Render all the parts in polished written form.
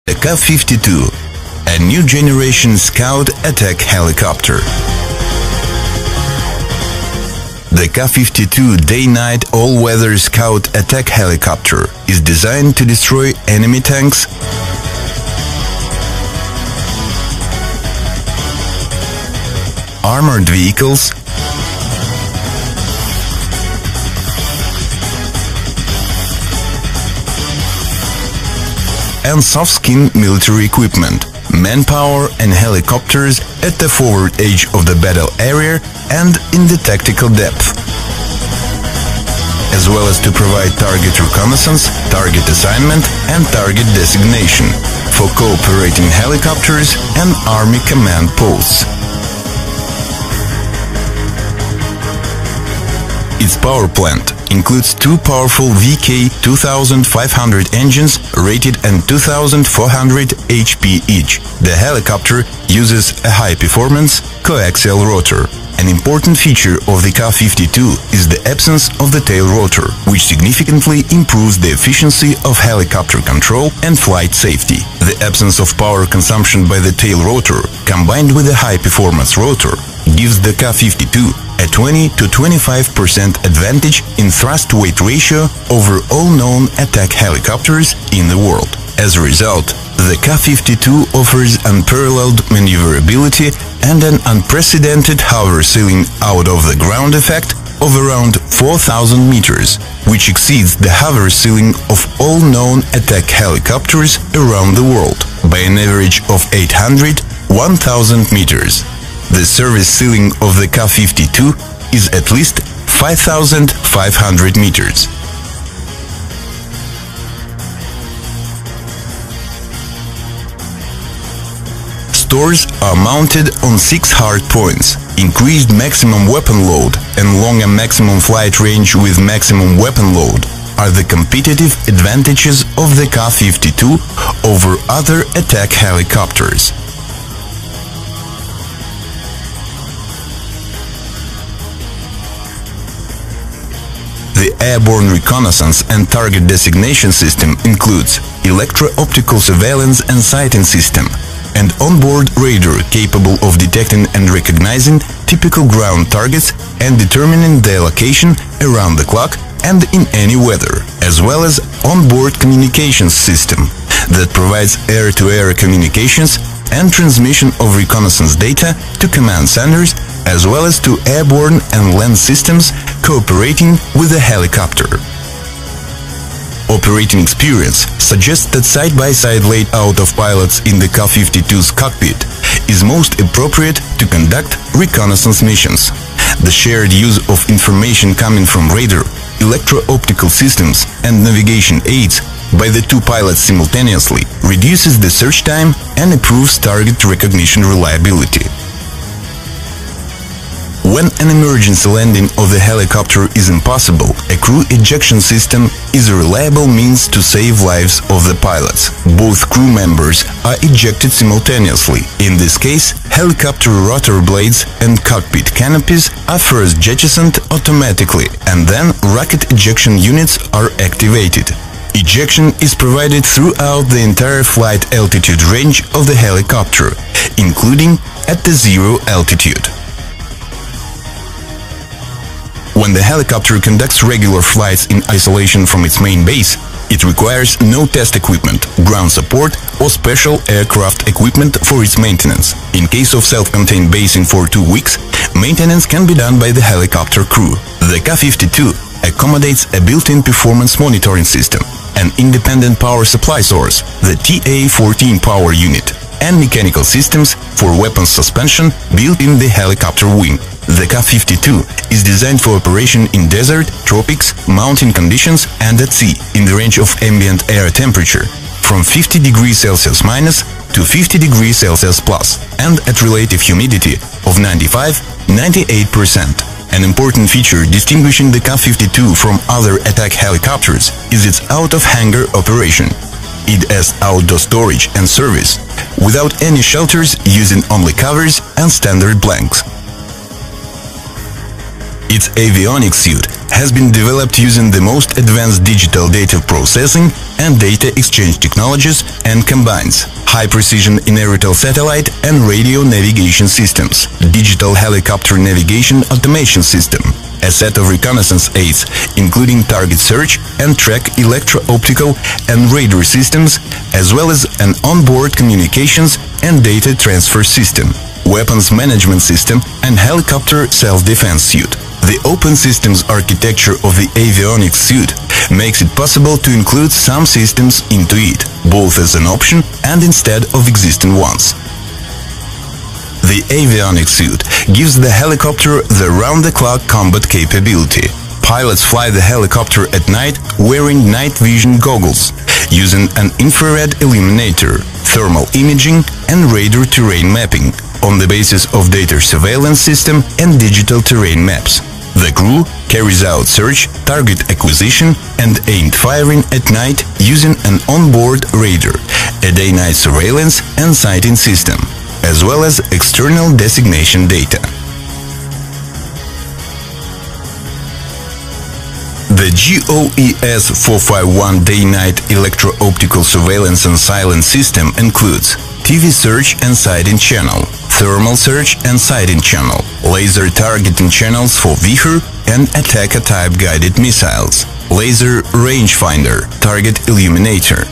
The Ka-52, a new generation scout attack helicopter. The Ka-52 day-night all-weather scout attack helicopter is designed to destroy enemy tanks, armored vehicles, and soft-skin military equipment, manpower and helicopters at the forward edge of the battle area and in the tactical depth, as well as to provide target reconnaissance, target assignment and target designation for cooperating helicopters and army command posts. Its power plant includes two powerful VK2500 engines rated at 2400 HP each. The helicopter uses a high-performance coaxial rotor. An important feature of the Ka-52 is the absence of the tail rotor, which significantly improves the efficiency of helicopter control and flight safety. The absence of power consumption by the tail rotor, combined with a high-performance rotor, gives the Ka-52 a 20 to 25% advantage in thrust-weight ratio over all known attack helicopters in the world. As a result, the Ka-52 offers unparalleled maneuverability and an unprecedented hover ceiling out of the ground effect of around 4,000 meters, which exceeds the hover ceiling of all known attack helicopters around the world by an average of 800–1,000 meters. The service ceiling of the Ka-52 is at least 5,500 meters. Stores are mounted on 6 hard points. Increased maximum weapon load and longer maximum flight range with maximum weapon load are the competitive advantages of the Ka-52 over other attack helicopters. The airborne reconnaissance and target designation system includes electro-optical surveillance and sighting system, and onboard radar capable of detecting and recognizing typical ground targets and determining their location around the clock and in any weather, as well as onboard communications system that provides air-to-air communications and transmission of reconnaissance data to command centers, as well as to airborne and land systems cooperating with the helicopter. Operating experience suggests that side-by-side layout of pilots in the Ka-52's cockpit is most appropriate to conduct reconnaissance missions. The shared use of information coming from radar, electro-optical systems and navigation aids by the two pilots simultaneously reduces the search time and improves target recognition reliability. When an emergency landing of the helicopter is impossible, a crew ejection system is a reliable means to save lives of the pilots. Both crew members are ejected simultaneously. In this case, helicopter rotor blades and cockpit canopies are first jettisoned automatically, and then rocket ejection units are activated. Ejection is provided throughout the entire flight altitude range of the helicopter, including at the zero altitude. When the helicopter conducts regular flights in isolation from its main base, it requires no test equipment, ground support or special aircraft equipment for its maintenance. In case of self-contained basing for 2 weeks, maintenance can be done by the helicopter crew. The Ka-52 accommodates a built-in performance monitoring system, an independent power supply source, the TA-14 power unit, and mechanical systems for weapons suspension built in the helicopter wing. The Ka-52 is designed for operation in desert, tropics, mountain conditions and at sea, in the range of ambient air temperature from 50 degrees Celsius minus to 50 degrees Celsius plus, and at relative humidity of 95–98%. An important feature distinguishing the Ka-52 from other attack helicopters is its out-of-hangar operation. It has outdoor storage and service, without any shelters, using only covers and standard blanks. Its avionics suite has been developed using the most advanced digital data processing and data exchange technologies and combines high-precision inertial satellite and radio navigation systems, digital helicopter navigation automation system, a set of reconnaissance aids, including target search and track electro-optical and radar systems, as well as an onboard communications and data transfer system, weapons management system, and helicopter self-defense suit. The open systems architecture of the avionics suite makes it possible to include some systems into it, both as an option and instead of existing ones. The avionics suite gives the helicopter the round-the-clock combat capability. Pilots fly the helicopter at night wearing night vision goggles, using an infrared illuminator, thermal imaging, and radar terrain mapping on the basis of data surveillance system and digital terrain maps. The crew carries out search, target acquisition, and aimed firing at night using an onboard radar, a day-night surveillance and sighting system, as well as external designation data. The GOES 451 day-night electro-optical surveillance and silence system includes TV search and sighting channel, thermal search and sighting channel, laser targeting channels for Vichur and Attacker-type guided missiles, laser rangefinder, target illuminator.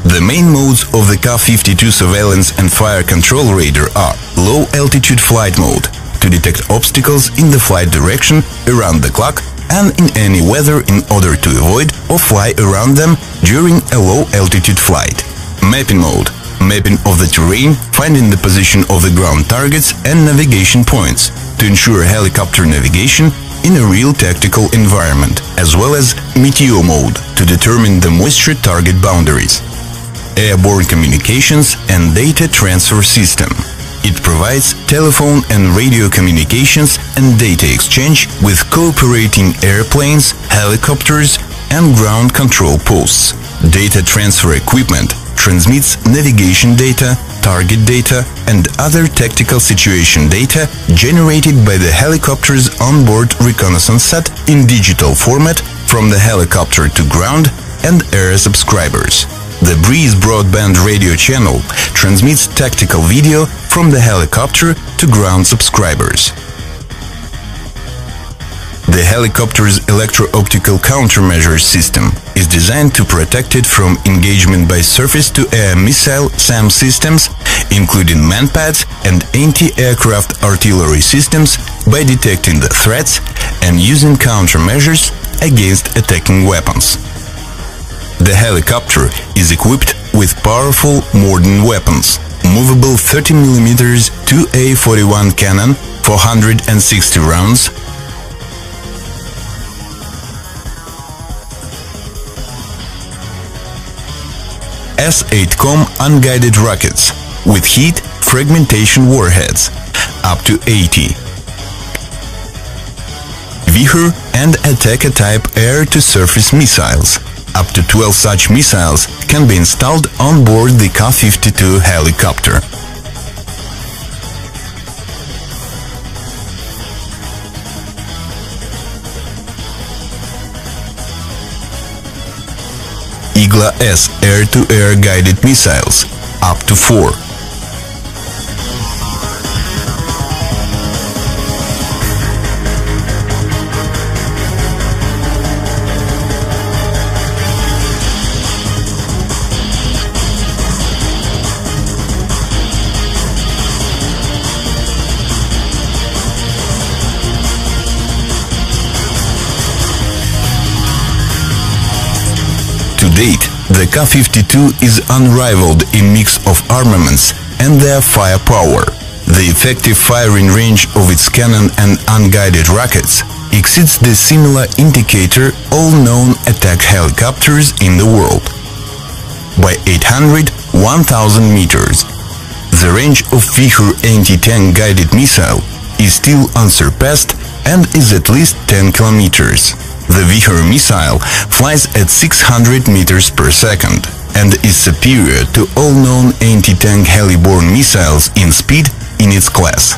The main modes of the Ka-52 surveillance and fire control radar are low-altitude flight mode, to detect obstacles in the flight direction around the clock and in any weather in order to avoid or fly around them during a low-altitude flight. Mapping mode, mapping of the terrain, finding the position of the ground targets and navigation points to ensure helicopter navigation in a real tactical environment, as well as meteor mode to determine the moisture target boundaries. Airborne communications and data transfer system. It provides telephone and radio communications and data exchange with cooperating airplanes, helicopters, and ground control posts. Data transfer equipment transmits navigation data, target data, and other tactical situation data generated by the helicopter's onboard reconnaissance set in digital format from the helicopter to ground and air subscribers. The Breeze broadband radio channel transmits tactical video from the helicopter to ground subscribers. The helicopter's electro-optical countermeasures system is designed to protect it from engagement by surface-to-air missile SAM systems, including manpads and anti-aircraft artillery systems, by detecting the threats and using countermeasures against attacking weapons. The helicopter is equipped with powerful modern weapons, movable 30mm 2A41 cannon, 460 rounds, S-8Com unguided rockets with heat fragmentation warheads, up to 80. Vichur and Attacker-type air-to-surface missiles. Up to 12 such missiles can be installed on board the Ka-52 helicopter. Igla-S air-to-air guided missiles, up to 4. To date, the Ka-52 is unrivaled in mix of armaments and their firepower. The effective firing range of its cannon and unguided rockets exceeds the similar indicator all known attack helicopters in the world by 800-1000 meters. The range of Vichur anti-tank guided missile is still unsurpassed and is at least 10 kilometers. The Vichur missile flies at 600 meters per second and is superior to all known anti-tank heli-borne missiles in speed in its class.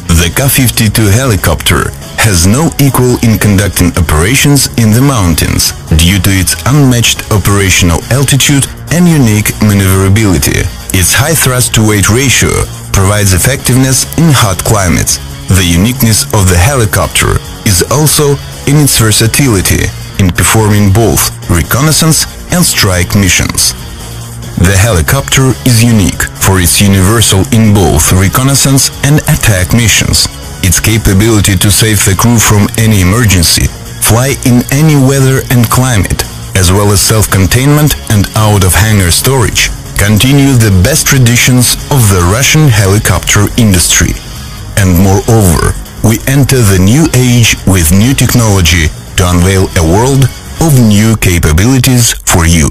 The Ka-52 helicopter has no equal in conducting operations in the mountains due to its unmatched operational altitude and unique maneuverability. Its high thrust-to-weight ratio provides effectiveness in hot climates. The uniqueness of the helicopter is also in its versatility in performing both reconnaissance and strike missions. The helicopter is unique for its universal in both reconnaissance and attack missions. Its capability to save the crew from any emergency, fly in any weather and climate, as well as self-containment and out-of-hangar storage, continue the best traditions of the Russian helicopter industry. And moreover, we enter the new age with new technology to unveil a world of new capabilities for you.